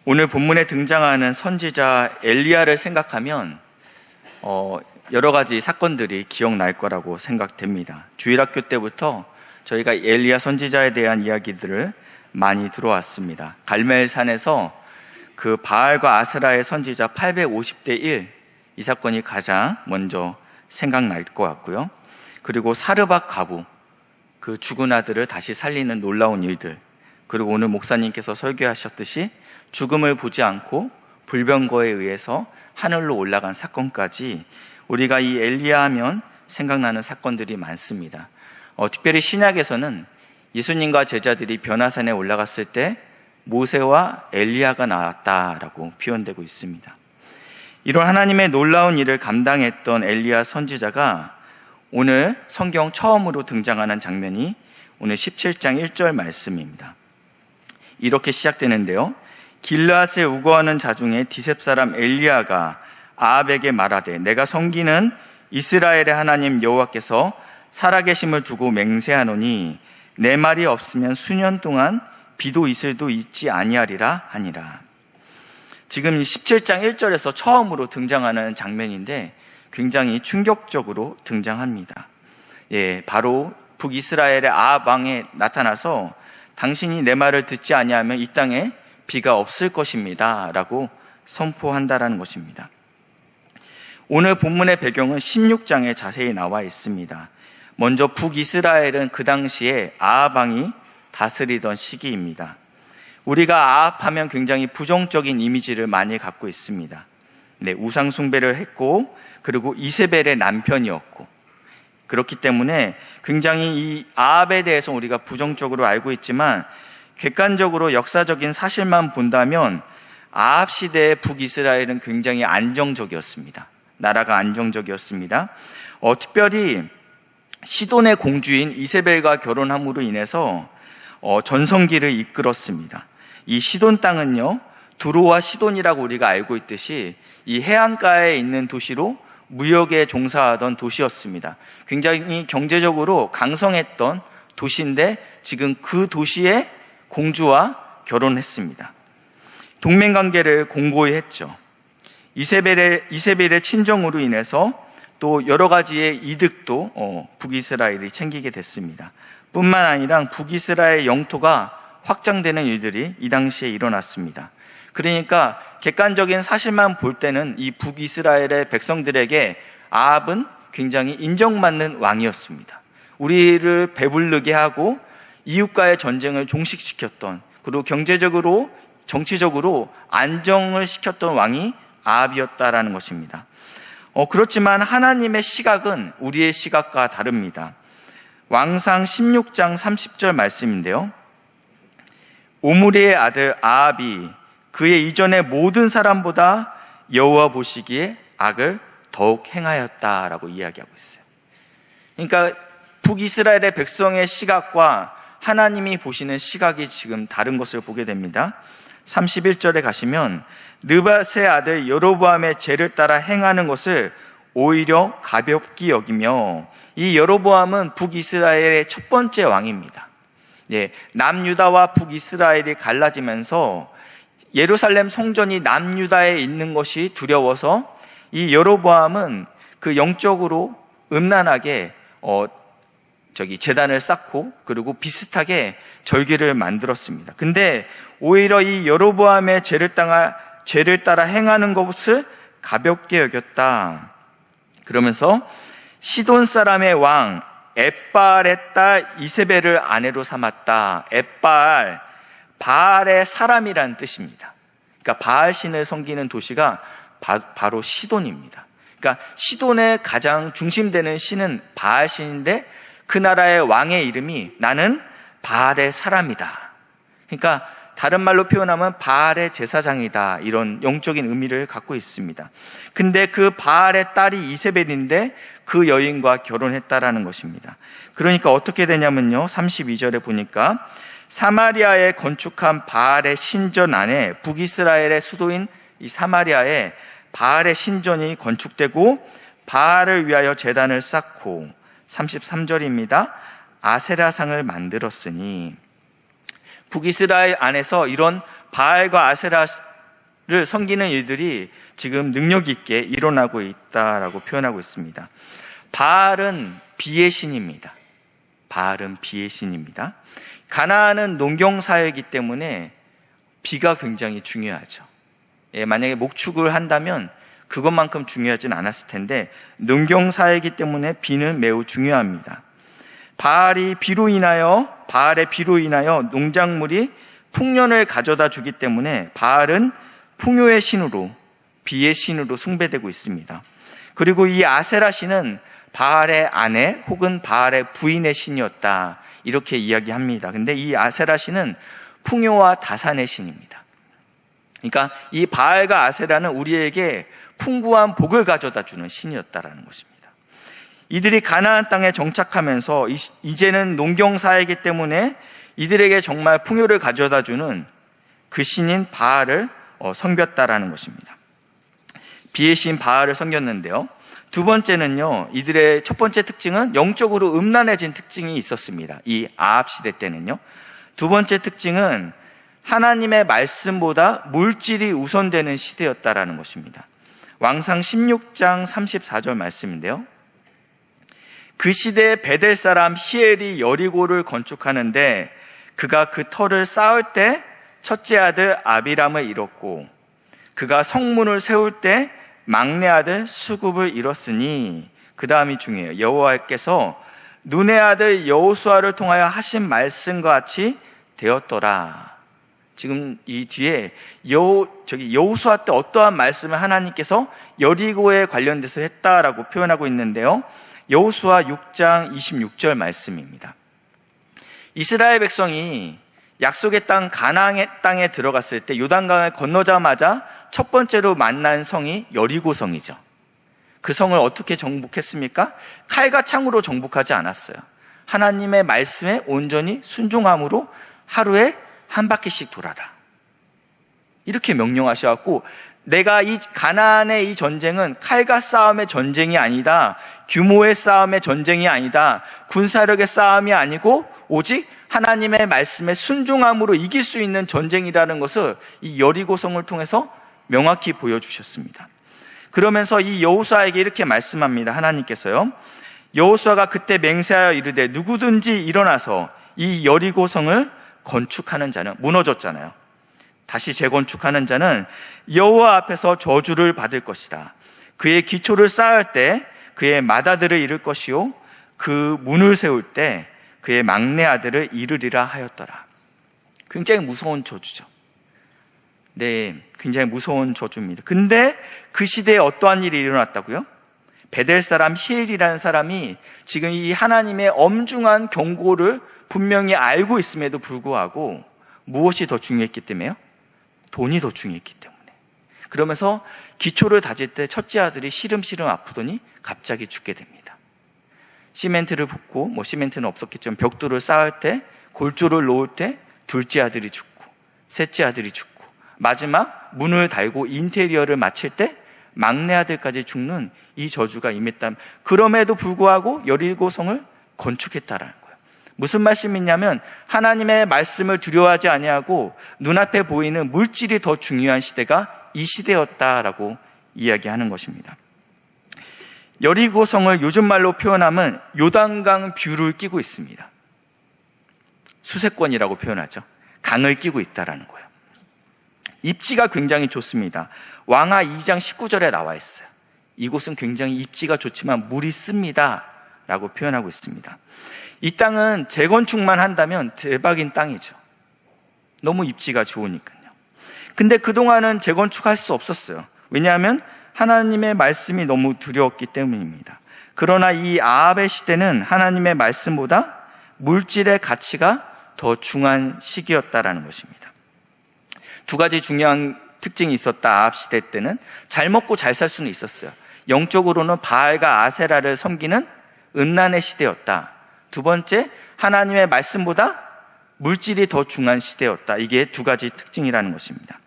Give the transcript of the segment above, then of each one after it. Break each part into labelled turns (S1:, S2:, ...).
S1: 오늘 본문에 등장하는 선지자 엘리야를 생각하면 여러 가지 사건들이 기억날 거라고 생각됩니다. 주일학교 때부터 저희가 엘리야 선지자에 대한 이야기들을 많이 들어왔습니다. 갈멜산에서 그 바알과 아세라의 선지자 850대 1, 이 사건이 가장 먼저 생각날 것 같고요. 그리고 사르밧 가부, 그 죽은 아들을 다시 살리는 놀라운 일들, 그리고 오늘 목사님께서 설교하셨듯이 죽음을 보지 않고 불병거에 의해서 하늘로 올라간 사건까지 우리가 이 엘리야 하면 생각나는 사건들이 많습니다. 특별히 신약에서는 예수님과 제자들이 변화산에 올라갔을 때 모세와 엘리야가 나왔다라고 표현되고 있습니다. 이런 하나님의 놀라운 일을 감당했던 엘리야 선지자가 오늘 성경 처음으로 등장하는 장면이 오늘 17장 1절 말씀입니다. 이렇게 시작되는데요. 길르앗에 우거하는 자 중에 디셉 사람 엘리야가 아합에게 말하되 내가 섬기는 이스라엘의 하나님 여호와께서 살아계심을 두고 맹세하노니 내 말이 없으면 수년 동안 비도 이슬도 있지 아니하리라 하니라. 지금 17장 1절에서 처음으로 등장하는 장면인데 굉장히 충격적으로 등장합니다. 바로 북이스라엘의 아합 왕에 나타나서 당신이 내 말을 듣지 아니하면 이 땅에 비가 없을 것입니다 라고 선포한다라는 것입니다. 오늘 본문의 배경은 16장에 자세히 나와 있습니다. 먼저 북이스라엘은 그 당시에 아합 왕이 다스리던 시기입니다. 우리가 아합하면 굉장히 부정적인 이미지를 많이 갖고 있습니다. 우상 숭배를 했고 그리고 이세벨의 남편이었고, 그렇기 때문에 굉장히 이 아합에 대해서 우리가 부정적으로 알고 있지만 객관적으로 역사적인 사실만 본다면 아합 시대의 북이스라엘은 굉장히 안정적이었습니다. 나라가 안정적이었습니다. 특별히 시돈의 공주인 이세벨과 결혼함으로 인해서 전성기를 이끌었습니다. 이 시돈 땅은요, 두로와 시돈이라고 우리가 알고 있듯이 이 해안가에 있는 도시로 무역에 종사하던 도시였습니다. 굉장히 경제적으로 강성했던 도시인데 지금 그 도시의 공주와 결혼했습니다. 동맹관계를 공고히 했죠. 이세벨의 친정으로 인해서 또 여러 가지의 이득도 북이스라엘이 챙기게 됐습니다. 뿐만 아니라 북이스라엘 영토가 확장되는 일들이 이 당시에 일어났습니다. 그러니까 객관적인 사실만 볼 때는 이 북이스라엘의 백성들에게 아합은 굉장히 인정받는 왕이었습니다. 우리를 배부르게 하고 이웃과의 전쟁을 종식시켰던, 그리고 경제적으로 정치적으로 안정을 시켰던 왕이 아합이었다라는 것입니다. 그렇지만 하나님의 시각은 우리의 시각과 다릅니다. 왕상 16장 30절 말씀인데요. 오므리의 아들 아합이 그의 이전의 모든 사람보다 여호와 보시기에 악을 더욱 행하였다라고 이야기하고 있어요. 그러니까 북이스라엘의 백성의 시각과 하나님이 보시는 시각이 지금 다른 것을 보게 됩니다. 31절에 가시면 느밧의 아들 여로보암의 죄를 따라 행하는 것을 오히려 가볍게 여기며, 이 여로보암은 북이스라엘의 첫 번째 왕입니다. 남유다와 북이스라엘이 갈라지면서 예루살렘 성전이 남유다에 있는 것이 두려워서 이 여로보암은 그 영적으로 음란하게 제단을 쌓고 그리고 비슷하게 절기를 만들었습니다. 근데 오히려 이 여로보암의 죄를 따라 행하는 것을 가볍게 여겼다. 그러면서 시돈 사람의 왕 엣바알의 딸 이세벨을 아내로 삼았다. 엣바알, 바알의 사람이라는 뜻입니다. 그러니까 바알 신을 섬기는 도시가 바로 시돈입니다. 그러니까 시돈의 가장 중심되는 신은 바알 신인데 그 나라의 왕의 이름이 나는 바알의 사람이다. 그러니까 다른 말로 표현하면 바알의 제사장이다, 이런 영적인 의미를 갖고 있습니다. 근데 그 바알의 딸이 이세벨인데 그 여인과 결혼했다라는 것입니다. 그러니까 어떻게 되냐면요, 32절에 보니까 사마리아에 건축한 바알의 신전 안에, 북이스라엘의 수도인 이 사마리아에 바알의 신전이 건축되고 바알을 위하여 제단을 쌓고, 33절입니다. 아세라상을 만들었으니, 북이스라엘 안에서 이런 바알과 섬기는 일들이 지금 능력 있게 일어나고 있다라고 표현하고 있습니다. 바알은 비의 신입니다. 바알은 비의 신입니다. 가나안은 농경사회이기 때문에 비가 굉장히 중요하죠. 만약에 목축을 한다면 그것만큼 중요하진 않았을 텐데 농경사회이기 때문에 비는 매우 중요합니다. 바알의 비로 인하여 농작물이 풍년을 가져다 주기 때문에 바알은 풍요의 신으로, 비의 신으로 숭배되고 있습니다. 그리고 이 아세라 신은 바알의 아내 혹은 바알의 부인의 신이었다, 이렇게 이야기합니다. 근데 이 아세라 신은 풍요와 다산의 신입니다. 그러니까 이 바알과 아세라는 우리에게 풍부한 복을 가져다 주는 신이었다라는 것입니다. 이들이 가나안 땅에 정착하면서 이제는 농경사이기 때문에 이들에게 정말 풍요를 가져다 주는 그 신인 바알을 섬겼다라는 것입니다. 비의 신 바알을 섬겼는데요. 두 번째는요, 이들의 첫 번째 특징은 영적으로 음란해진 특징이 있었습니다. 이 아합 시대 때는요. 두 번째 특징은 하나님의 말씀보다 물질이 우선되는 시대였다라는 것입니다. 왕상 16장 34절 말씀인데요. 그 시대에 베델 사람 히엘이 여리고를 건축하는데 그가 그 터를 쌓을 때 첫째 아들 아비람을 잃었고 그가 성문을 세울 때 막내 아들 수굽을 잃었으니, 그 다음이 중요해요. 여호와께서 눈의 아들 여호수아를 통하여 하신 말씀과 같이 되었더라. 지금 이 뒤에 여호수아 때 어떠한 말씀을 하나님께서 여리고에 관련돼서 했다라고 표현하고 있는데요. 여호수아 6장 26절 말씀입니다. 이스라엘 백성이 약속의 땅 가나안의 땅에 들어갔을 때 요단강을 건너자마자 첫 번째로 만난 성이 여리고성이죠. 그 성을 어떻게 정복했습니까? 칼과 창으로 정복하지 않았어요. 하나님의 말씀에 온전히 순종함으로 하루에 한 바퀴씩 돌아라, 이렇게 명령하셔갖고, 내가 이 가나안의 이 전쟁은 칼과 싸움의 전쟁이 아니다, 규모의 싸움의 전쟁이 아니다, 군사력의 싸움이 아니고 오직 하나님의 말씀에 순종함으로 이길 수 있는 전쟁이라는 것을 이 여리고성을 통해서 명확히 보여주셨습니다. 그러면서 이 여호수아에게 이렇게 말씀합니다. 하나님께서요, 여호수아가 그때 맹세하여 이르되 누구든지 일어나서 이 여리고성을 건축하는 자는, 무너졌잖아요, 다시 재건축하는 자는 여호와 앞에서 저주를 받을 것이다. 그의 기초를 쌓을 때 그의 맏아들을 잃을 것이요 그 문을 세울 때 그의 막내 아들을 잃으리라 하였더라. 굉장히 무서운 저주죠. 네, 굉장히 무서운 저주입니다. 근데 그 시대에 어떠한 일이 일어났다고요? 베델 사람 히엘이라는 사람이 지금 이 하나님의 엄중한 경고를 분명히 알고 있음에도 불구하고 무엇이 더 중요했기 때문에요? 돈이 더 중요했기 때문에. 그러면서 기초를 다질 때 첫째 아들이 시름시름 아프더니 갑자기 죽게 됩니다. 시멘트를 붓고, 시멘트는 없었겠지만 벽돌을 쌓을 때, 골조를 놓을 때 둘째 아들이 죽고 셋째 아들이 죽고 마지막 문을 달고 인테리어를 마칠 때 막내 아들까지 죽는 이 저주가 임했다. 그럼에도 불구하고 여리고성을 건축했다라는 거예요. 무슨 말씀이냐면 하나님의 말씀을 두려워하지 아니하고 눈앞에 보이는 물질이 더 중요한 시대가 이 시대였다라고 이야기하는 것입니다. 여리고성을 요즘 말로 표현하면 요단강 뷰를 끼고 있습니다. 수세권이라고 표현하죠. 강을 끼고 있다라는 거예요. 입지가 굉장히 좋습니다. 왕하 2장 19절에 나와 있어요. 이곳은 굉장히 입지가 좋지만 물이 씁니다 라고 표현하고 있습니다. 이 땅은 재건축만 한다면 대박인 땅이죠. 너무 입지가 좋으니까요. 근데 그동안은 재건축할 수 없었어요. 왜냐하면 하나님의 말씀이 너무 두려웠기 때문입니다. 그러나 이 아합의 시대는 하나님의 말씀보다 물질의 가치가 더 중요한 시기였다라는 것입니다. 두 가지 중요한 특징이 있었다. 아합 시대 때는 잘 먹고 잘 살 수는 있었어요. 영적으로는 바알과 아세라를 섬기는 음란의 시대였다. 두 번째, 하나님의 말씀보다 물질이 더 중요한 시대였다. 이게 두 가지 특징이라는 것입니다.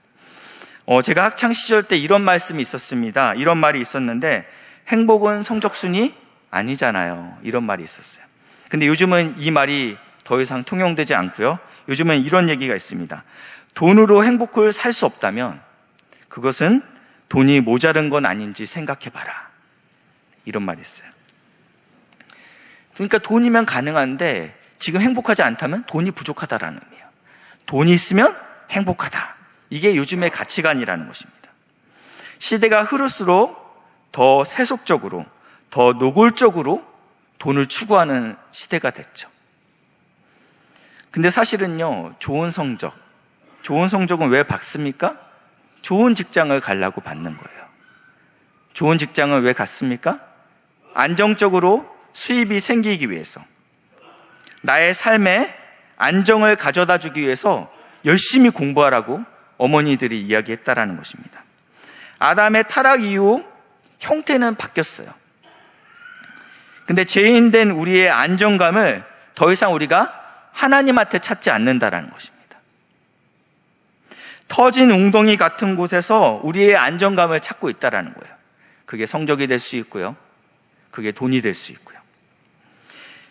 S1: 제가 학창 시절 때 이런 말씀이 있었습니다. 이런 말이 있었는데, 행복은 성적순이 아니잖아요. 이런 말이 있었어요. 근데 요즘은 이 말이 더 이상 통용되지 않고요. 요즘은 이런 얘기가 있습니다. 돈으로 행복을 살 수 없다면 그것은 돈이 모자른 건 아닌지 생각해봐라. 이런 말이 있어요. 그러니까 돈이면 가능한데 지금 행복하지 않다면 돈이 부족하다라는 의미예요. 돈이 있으면 행복하다. 이게 요즘의 가치관이라는 것입니다. 시대가 흐를수록 더 세속적으로, 더 노골적으로 돈을 추구하는 시대가 됐죠. 근데 사실은요, 좋은 성적은 왜 받습니까? 좋은 직장을 가려고 받는 거예요. 좋은 직장을 왜 갔습니까? 안정적으로 수입이 생기기 위해서, 나의 삶에 안정을 가져다 주기 위해서 열심히 공부하라고 어머니들이 이야기했다라는 것입니다. 아담의 타락 이후 형태는 바뀌었어요. 근데 죄인된 우리의 안정감을 더 이상 우리가 하나님한테 찾지 않는다라는 것입니다. 터진 웅덩이 같은 곳에서 우리의 안정감을 찾고 있다라는 거예요. 그게 성적이 될 수 있고요. 그게 돈이 될 수 있고요.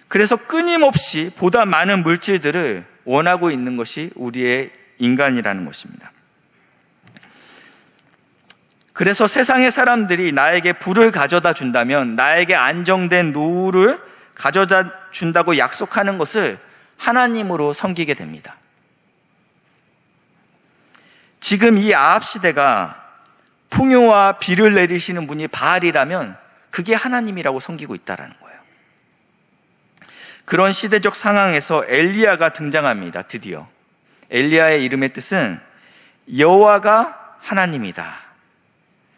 S1: 그래서 끊임없이 보다 많은 물질들을 원하고 있는 것이 우리의 인간이라는 것입니다. 그래서 세상의 사람들이 나에게 부를 가져다 준다면, 나에게 안정된 노후를 가져다 준다고 약속하는 것을 하나님으로 섬기게 됩니다. 지금 이 아합 시대가 풍요와 비를 내리시는 분이 바알이라면 그게 하나님이라고 섬기고 있다는 거예요. 그런 시대적 상황에서 엘리야가 등장합니다. 드디어 엘리야의 이름의 뜻은 여호와가 하나님이다.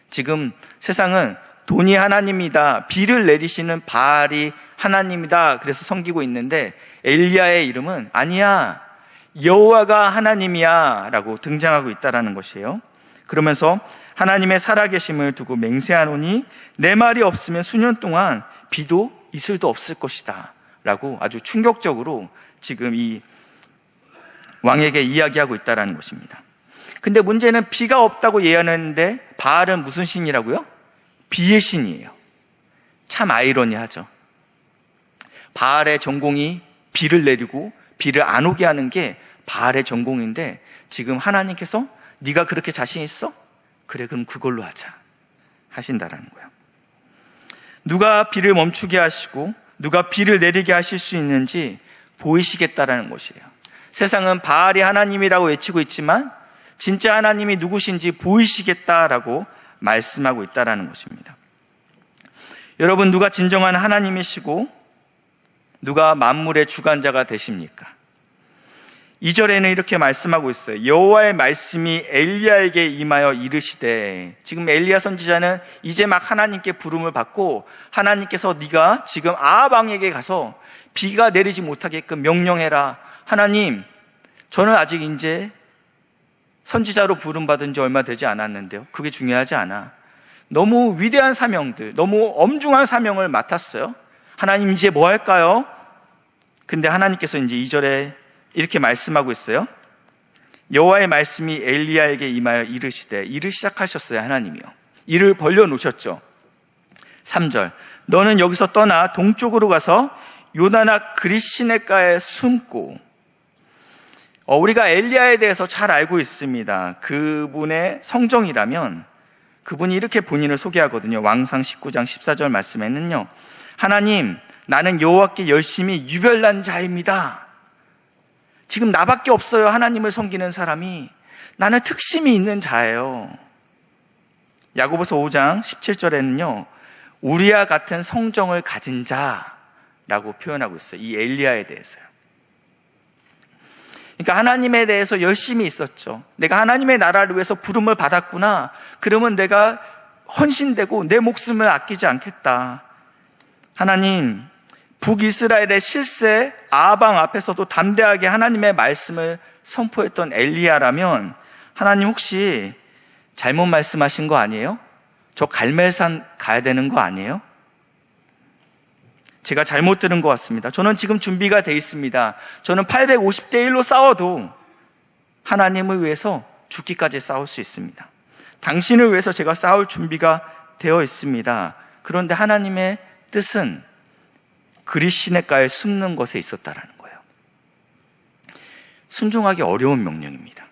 S1: 지금 세상은 돈이 하나님이다, 비를 내리시는 바알이 하나님이다, 그래서 섬기고 있는데 엘리야의 이름은 아니야, 여호와가 하나님이야 라고 등장하고 있다는 것이에요. 그러면서 하나님의 살아계심을 두고 맹세하노니 내 말이 없으면 수년 동안 비도 이슬도 없을 것이다 라고 아주 충격적으로 지금 이 왕에게 이야기하고 있다는 것입니다. 근데 문제는 비가 없다고 예언했는데 바알은 무슨 신이라고요? 비의 신이에요. 참 아이러니하죠. 바알의 전공이 비를 내리고 비를 안 오게 하는 게 바알의 전공인데 지금 하나님께서 네가 그렇게 자신 있어? 그래, 그럼 그걸로 하자 하신다라는 거예요. 누가 비를 멈추게 하시고 누가 비를 내리게 하실 수 있는지 보이시겠다라는 것이에요. 세상은 바알이 하나님이라고 외치고 있지만 진짜 하나님이 누구신지 보이시겠다라고 말씀하고 있다라는 것입니다. 여러분, 누가 진정한 하나님이시고 누가 만물의 주관자가 되십니까? 2절에는 이렇게 말씀하고 있어요. 여호와의 말씀이 엘리야에게 임하여 이르시되, 지금 엘리야 선지자는 이제 막 하나님께 부름을 받고 하나님께서 네가 지금 아합 왕에게 가서 비가 내리지 못하게끔 명령해라. 하나님, 저는 아직 이제 선지자로 부름받은 지 얼마 되지 않았는데요. 그게 중요하지 않아. 너무 위대한 사명들, 너무 엄중한 사명을 맡았어요. 하나님, 이제 뭐 할까요? 근데 하나님께서 이제 2절에 이렇게 말씀하고 있어요. 여호와의 말씀이 엘리야에게 임하여 이르시되, 일을 시작하셨어요. 하나님이요, 일을 벌려놓으셨죠. 3절, 너는 여기서 떠나 동쪽으로 가서 요단악 그릿시냇가에 숨고. 우리가 엘리야에 대해서 잘 알고 있습니다. 그분의 성정이라면 그분이 이렇게 본인을 소개하거든요. 왕상 19장 14절 말씀에는요, 하나님, 나는 여호와께 열심히 유별난 자입니다. 지금 나밖에 없어요. 하나님을 섬기는 사람이. 나는 특심이 있는 자예요. 야고보서 5장 17절에는요, 우리와 같은 성정을 가진 자라고 표현하고 있어요. 이 엘리야에 대해서요. 그러니까 하나님에 대해서 열심히 있었죠. 내가 하나님의 나라를 위해서 부름을 받았구나. 그러면 내가 헌신되고 내 목숨을 아끼지 않겠다. 하나님, 북이스라엘의 실세 아합 왕 앞에서도 담대하게 하나님의 말씀을 선포했던 엘리야라면, 하나님 혹시 잘못 말씀하신 거 아니에요? 저 갈멜산 가야 되는 거 아니에요? 제가 잘못 들은 것 같습니다. 저는 지금 준비가 돼 있습니다. 저는 850대 1로 싸워도 하나님을 위해서 죽기까지 싸울 수 있습니다. 당신을 위해서 제가 싸울 준비가 되어 있습니다. 그런데 하나님의 뜻은 그릿시냇가에 숨는 것에 있었다라는 거예요. 순종하기 어려운 명령입니다.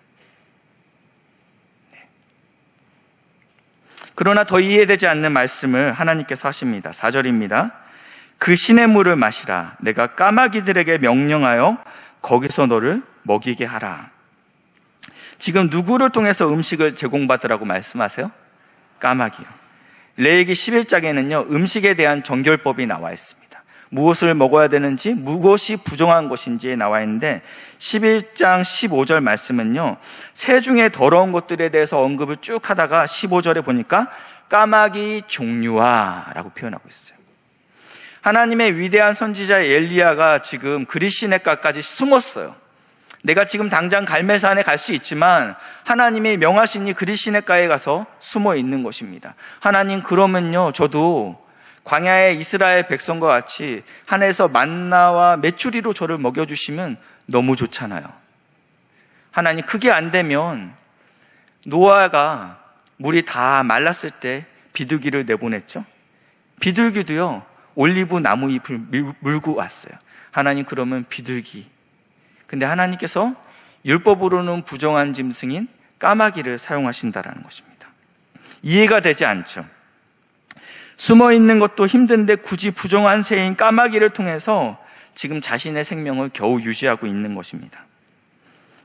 S1: 그러나 더 이해되지 않는 말씀을 하나님께서 하십니다. 4절입니다. 그 시냇물을 마시라. 내가 까마귀들에게 명령하여 거기서 너를 먹이게 하라. 지금 누구를 통해서 음식을 제공받으라고 말씀하세요? 까마귀요. 레위기 11장에는요, 음식에 대한 정결법이 나와 있습니다. 무엇을 먹어야 되는지, 무엇이 부정한 것인지에 나와 있는데 11장 15절 말씀은요, 새 중에 더러운 것들에 대해서 언급을 쭉 하다가 15절에 보니까 까마귀 종류화라고 표현하고 있어요. 하나님의 위대한 선지자 엘리야가 지금 그릿시냇가까지 숨었어요. 내가 지금 당장 갈멜산에 갈 수 있지만 하나님이 명하시니 그릿시냇가에 가서 숨어 있는 것입니다. 하나님, 그러면요, 저도 광야의 이스라엘 백성과 같이 하늘에서 만나와 메추리로 저를 먹여주시면 너무 좋잖아요. 하나님, 그게 안 되면 노아가 물이 다 말랐을 때 비둘기를 내보냈죠. 비둘기도요, 올리브 나무 잎을 물고 왔어요. 하나님, 그러면 비둘기. 근데 하나님께서 율법으로는 부정한 짐승인 까마귀를 사용하신다라는 것입니다. 이해가 되지 않죠. 숨어 있는 것도 힘든데 굳이 부정한 새인 까마귀를 통해서 지금 자신의 생명을 겨우 유지하고 있는 것입니다.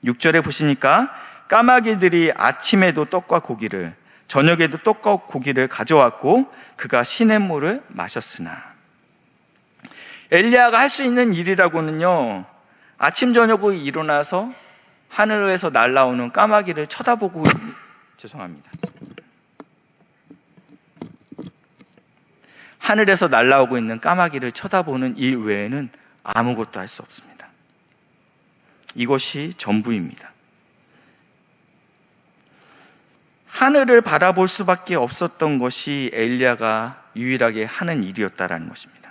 S1: 6절에 보시니까 까마귀들이 아침에도 떡과 고기를, 저녁에도 떡과 고기를 가져왔고 그가 시냇물을 마셨으나. 엘리야가 할 수 있는 일이라고는요, 아침 저녁으로 일어나서 하늘에서 날아오는 까마귀를 쳐다보고 죄송합니다. 하늘에서 날아오고 있는 까마귀를 쳐다보는 일 외에는 아무것도 할 수 없습니다. 이것이 전부입니다. 하늘을 바라볼 수밖에 없었던 것이 엘리야가 유일하게 하는 일이었다라는 것입니다.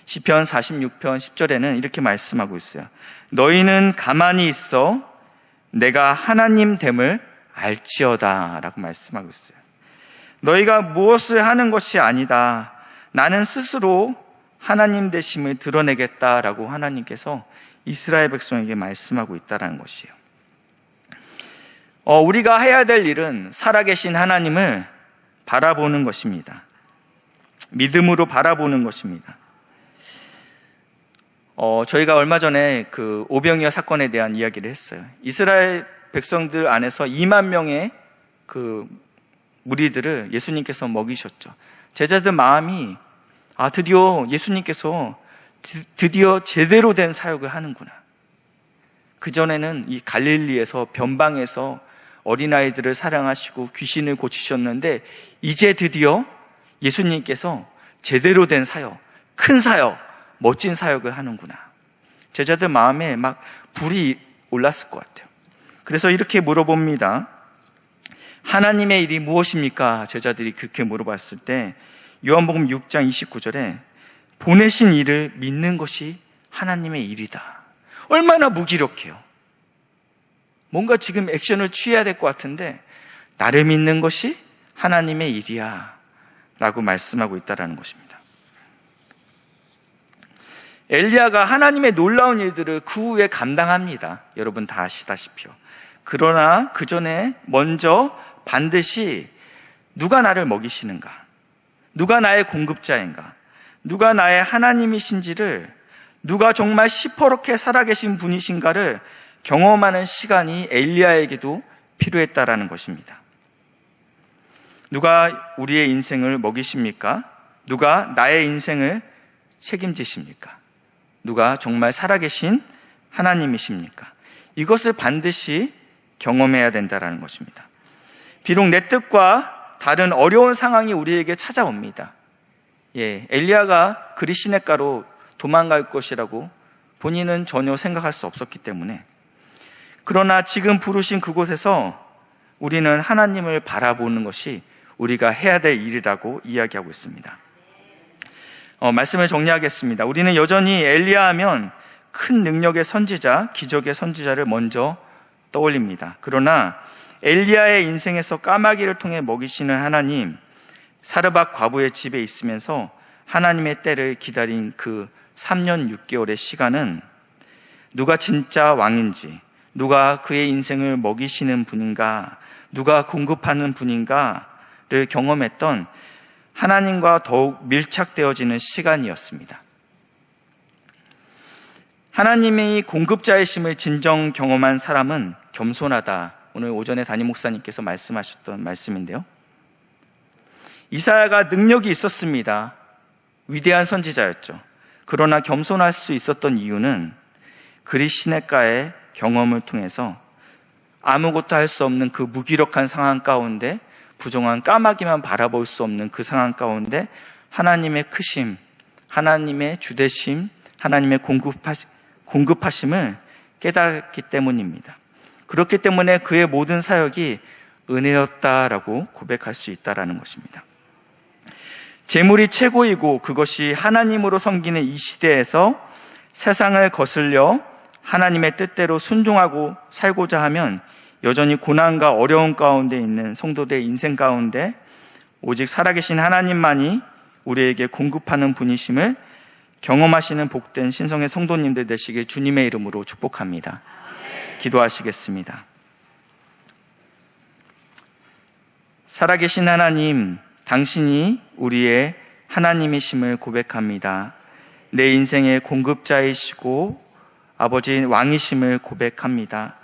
S1: 시편 46편 10절에는 이렇게 말씀하고 있어요. 너희는 가만히 있어 내가 하나님 됨을 알지어다 라고 말씀하고 있어요. 너희가 무엇을 하는 것이 아니다. 나는 스스로 하나님 되심을 드러내겠다라고 하나님께서 이스라엘 백성에게 말씀하고 있다는 것이에요. 우리가 해야 될 일은 살아계신 하나님을 바라보는 것입니다. 믿음으로 바라보는 것입니다. 저희가 얼마 전에 그 오병이어 사건에 대한 이야기를 했어요. 이스라엘 백성들 안에서 2만 명의 그 무리들을 예수님께서 먹이셨죠. 제자들 마음이, 드디어 예수님께서 드디어 제대로 된 사역을 하는구나. 그전에는 이 갈릴리에서 변방에서 어린아이들을 사랑하시고 귀신을 고치셨는데 이제 드디어 예수님께서 제대로 된 사역, 큰 사역, 멋진 사역을 하는구나. 제자들 마음에 막 불이 올랐을 것 같아요. 그래서 이렇게 물어봅니다. 하나님의 일이 무엇입니까? 제자들이 그렇게 물어봤을 때 요한복음 6장 29절에 보내신 이를 믿는 것이 하나님의 일이다. 얼마나 무기력해요. 뭔가 지금 액션을 취해야 될 것 같은데 나를 믿는 것이 하나님의 일이야 라고 말씀하고 있다는 것입니다. 엘리야가 하나님의 놀라운 일들을 그 후에 감당합니다. 여러분 다 아시다시피요. 그러나 그 전에 먼저 반드시 누가 나를 먹이시는가? 누가 나의 공급자인가? 누가 나의 하나님이신지를, 누가 정말 시퍼렇게 살아계신 분이신가를 경험하는 시간이 엘리야에게도 필요했다라는 것입니다. 누가 우리의 인생을 먹이십니까? 누가 나의 인생을 책임지십니까? 누가 정말 살아계신 하나님이십니까? 이것을 반드시 경험해야 된다는 것입니다. 비록 내 뜻과 다른 어려운 상황이 우리에게 찾아옵니다. 엘리야가 그릿시냇가로 도망갈 것이라고 본인은 전혀 생각할 수 없었기 때문에, 그러나 지금 부르신 그곳에서 우리는 하나님을 바라보는 것이 우리가 해야 될 일이라고 이야기하고 있습니다. 말씀을 정리하겠습니다. 우리는 여전히 엘리야 하면 큰 능력의 선지자, 기적의 선지자를 먼저 떠올립니다. 그러나 엘리야의 인생에서 까마귀를 통해 먹이시는 하나님, 사르밧 과부의 집에 있으면서 하나님의 때를 기다린 그 3년 6개월의 시간은 누가 진짜 왕인지, 누가 그의 인생을 먹이시는 분인가, 누가 공급하는 분인가 경험했던 하나님과 더욱 밀착되어지는 시간이었습니다. 하나님의 공급자이심을 진정 경험한 사람은 겸손하다. 오늘 오전에 담임 목사님께서 말씀하셨던 말씀인데요. 이사야가 능력이 있었습니다. 위대한 선지자였죠. 그러나 겸손할 수 있었던 이유는 그리 시냇가의 경험을 통해서 아무것도 할 수 없는 그 무기력한 상황 가운데, 부정한 까마귀만 바라볼 수 없는 그 상황 가운데 하나님의 크심, 하나님의 주대심, 하나님의 공급하심을 깨달았기 때문입니다. 그렇기 때문에 그의 모든 사역이 은혜였다라고 고백할 수 있다라는 것입니다. 재물이 최고이고 그것이 하나님으로 섬기는 이 시대에서 세상을 거슬려 하나님의 뜻대로 순종하고 살고자 하면 여전히 고난과 어려움 가운데 있는 성도들의 인생 가운데 오직 살아계신 하나님만이 우리에게 공급하는 분이심을 경험하시는 복된 신성의 성도님들 되시길 주님의 이름으로 축복합니다. 기도하시겠습니다. 살아계신 하나님, 당신이 우리의 하나님이심을 고백합니다. 내 인생의 공급자이시고 아버지 왕이심을 고백합니다.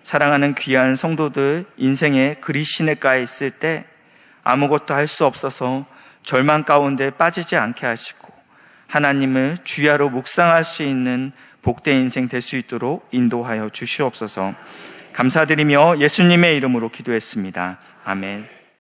S1: 사랑하는 귀한 성도들, 인생의 그리 시냇가에 있을 때 아무것도 할 수 없어서 절망 가운데 빠지지 않게 하시고 하나님을 주야로 묵상할 수 있는 복된 인생 될 수 있도록 인도하여 주시옵소서. 감사드리며 예수님의 이름으로 기도했습니다. 아멘.